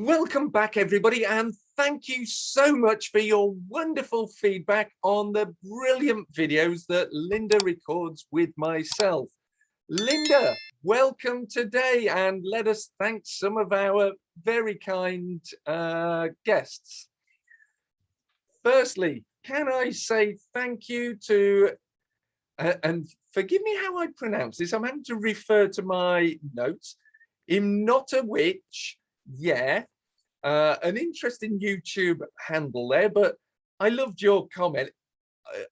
Welcome back, everybody, and thank you so much for your wonderful feedback on the brilliant videos that Linda records with myself. Linda, welcome today, and let us thank some of our very kind guests. Firstly, can I say thank you to, and forgive me how I pronounce this, I'm having to refer to my notes, Imnotawitch. Yeah, an interesting YouTube handle there, but I loved your comment.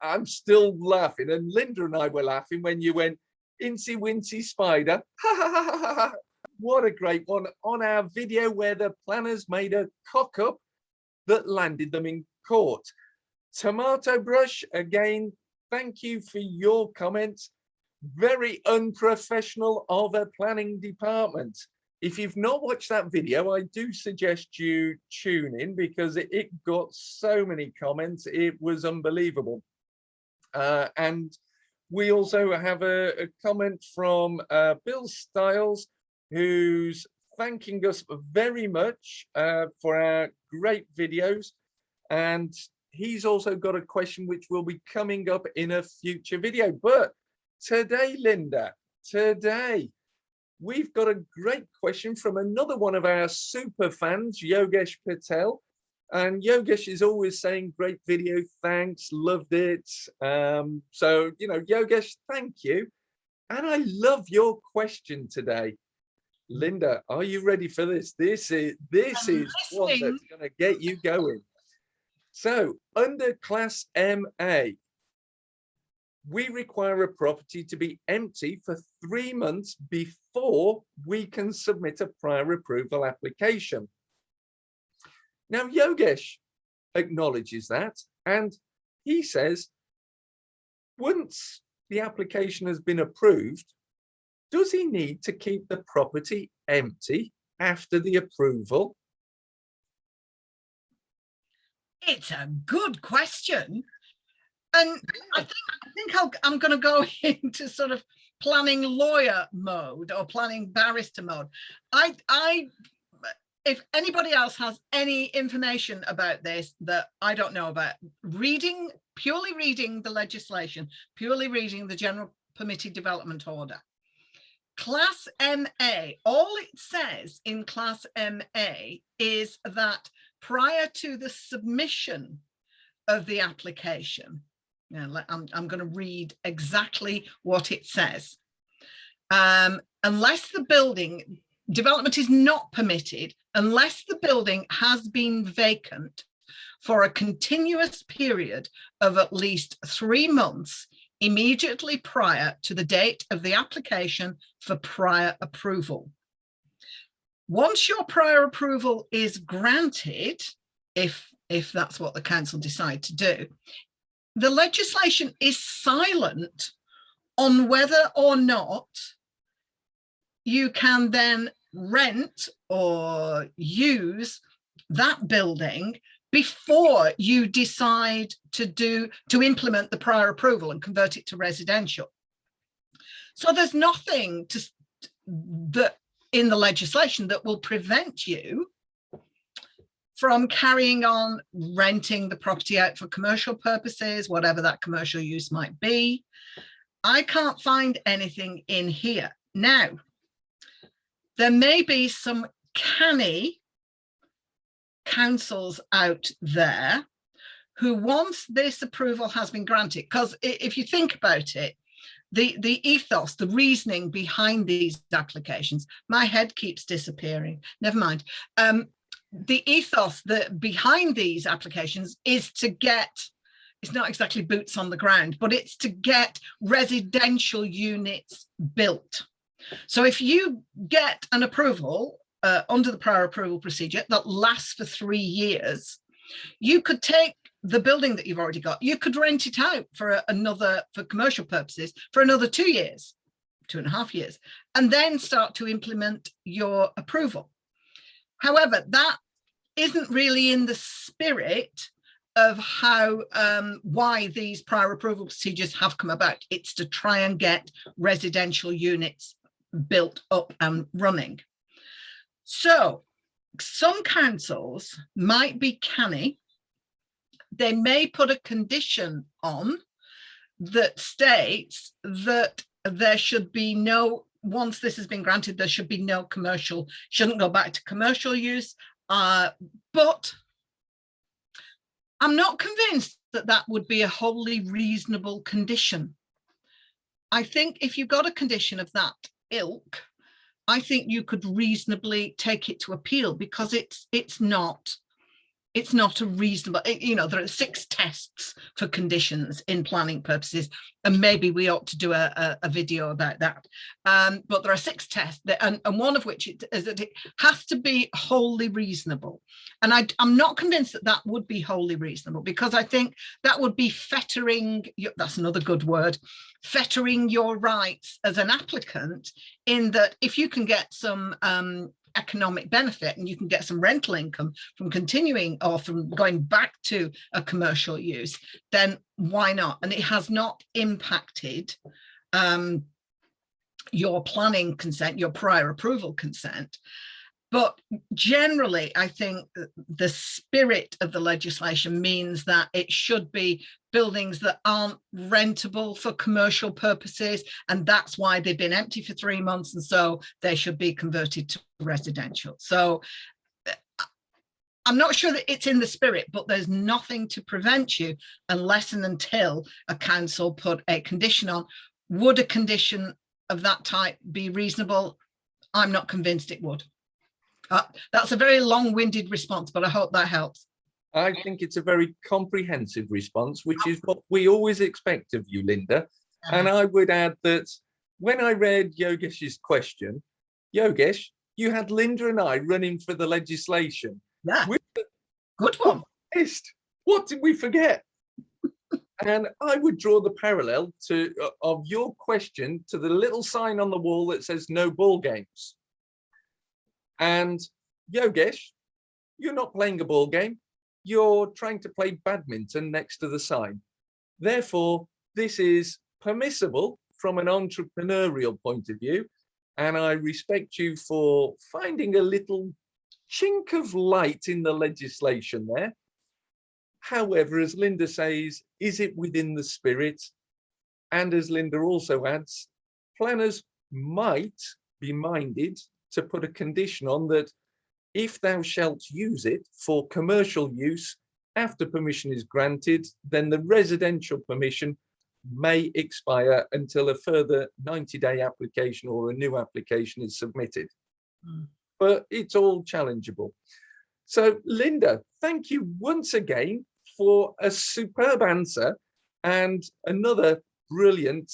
I'm still laughing, and Linda and I were laughing when you went, Incy Wincy Spider. What a great one on our video where the planners made a cock up that landed them in court. Tomato Brush, again, thank you for your comments. Very unprofessional of a planning department. If you've not watched that video, I do suggest you tune in because it got so many comments. It was unbelievable. And we also have a comment from Bill Stiles, who's thanking us very much for our great videos. And he's also got a question which will be coming up in a future video. But today, Linda, today, we've got a great question from another one of our super fans, Yogesh Patel. And Yogesh is always saying, great video, thanks, loved it. So, you know, Yogesh, thank you. And I love your question today. Linda, are you ready for this? This is one that's going to get you going. So, under Class MA, we require a property to be empty for 3 months before we can submit a prior approval application. Now, Yogesh acknowledges that, and he says, once the application has been approved, does he need to keep the property empty after the approval? It's a good question. And I think I'm going to go into sort of planning lawyer mode or planning barrister mode. If anybody else has any information about this that I don't know about, purely reading the legislation, purely reading the General Permitted Development Order, Class MA, all it says in Class MA is that prior to the submission of the application, I'm going to read exactly what it says. Unless the building development is not permitted, unless the building has been vacant for a continuous period of at least 3 months immediately prior to the date of the application for prior approval. Once your prior approval is granted, if that's what the council decide to do, the legislation is silent on whether or not you can then rent or use that building before you decide to implement the prior approval and convert it to residential. So there's nothing that in the legislation that will prevent you from carrying on renting the property out for commercial purposes, whatever that commercial use might be. I can't find anything in here. Now, there may be some canny councils out there who, once this approval has been granted, because if you think about it, the ethos, the reasoning behind these applications, my head keeps disappearing, never mind. The ethos behind these applications is to get, it's not exactly boots on the ground, but it's to get residential units built. So if you get an approval under the prior approval procedure that lasts for 3 years, you could take the building that you've already got, you could rent it out for commercial purposes for another 2 years, 2.5 years, and then start to implement your approval. However, that isn't really in the spirit of how why these prior approval procedures have come about. It's to try and get residential units built up and running. So some councils might be canny. They may put a condition on that states that there should be no, once this has been granted, there should be no commercial, shouldn't go back to commercial use. But I'm not convinced that that would be a wholly reasonable condition. I think if you got a condition of that ilk, I think you could reasonably take it to appeal, because it's not a reasonable, you know, there are 6 tests for conditions in planning purposes, and maybe we ought to do a video about that. But there are 6 tests, and one of which is that it has to be wholly reasonable. And I'm not convinced that that would be wholly reasonable, because I think that would be fettering, that's another good word, fettering your rights as an applicant, in that if you can get some economic benefit and you can get some rental income from continuing or from going back to a commercial use, then why not? And it has not impacted your planning consent, your prior approval consent. But generally, I think the spirit of the legislation means that it should be buildings that aren't rentable for commercial purposes, and that's why they've been empty for 3 months, and so they should be converted to residential. So I'm not sure that it's in the spirit, but there's nothing to prevent you, unless and until a council put a condition on. Would a condition of that type be reasonable? I'm not convinced it would. That's a very long-winded response, but I hope that helps. I think it's a very comprehensive response, which is what we always expect of you, Linda. And I would add that when I read Yogesh's question, Yogesh, you had Linda and I running for the legislation. Yeah, good one. What did we forget? And I would draw the parallel of your question to the little sign on the wall that says no ball games. And Yogesh, you're not playing a ball game. You're trying to play badminton next to the sign. Therefore, this is permissible from an entrepreneurial point of view. And I respect you for finding a little chink of light in the legislation there. However, as Linda says, is it within the spirit? And as Linda also adds, planners might be minded to put a condition on that if thou shalt use it for commercial use after permission is granted, then the residential permission may expire until a further 90-day application or a new application is submitted. But it's all challengeable. So Linda, thank you once again for a superb answer and another brilliant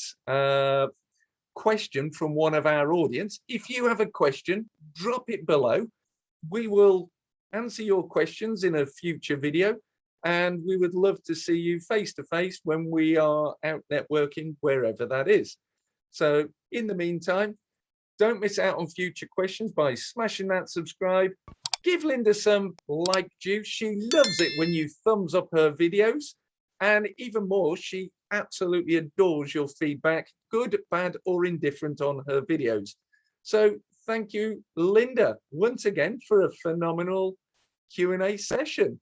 question from one of our audience. If you have a question, drop it below. We will answer your questions in a future video, and we would love to see you face to face when we are out networking, wherever that is. So in the meantime, don't miss out on future questions by smashing that subscribe. Give Linda some like juice. She loves it when you thumbs up her videos, and even more, she absolutely adores your feedback, good, bad, or indifferent, on her videos. So thank you, Linda, once again for a phenomenal Q&A session.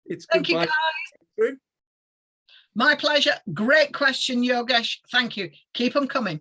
It's Thank you, guys. My pleasure. Great question, Yogesh. Thank you. Keep them coming.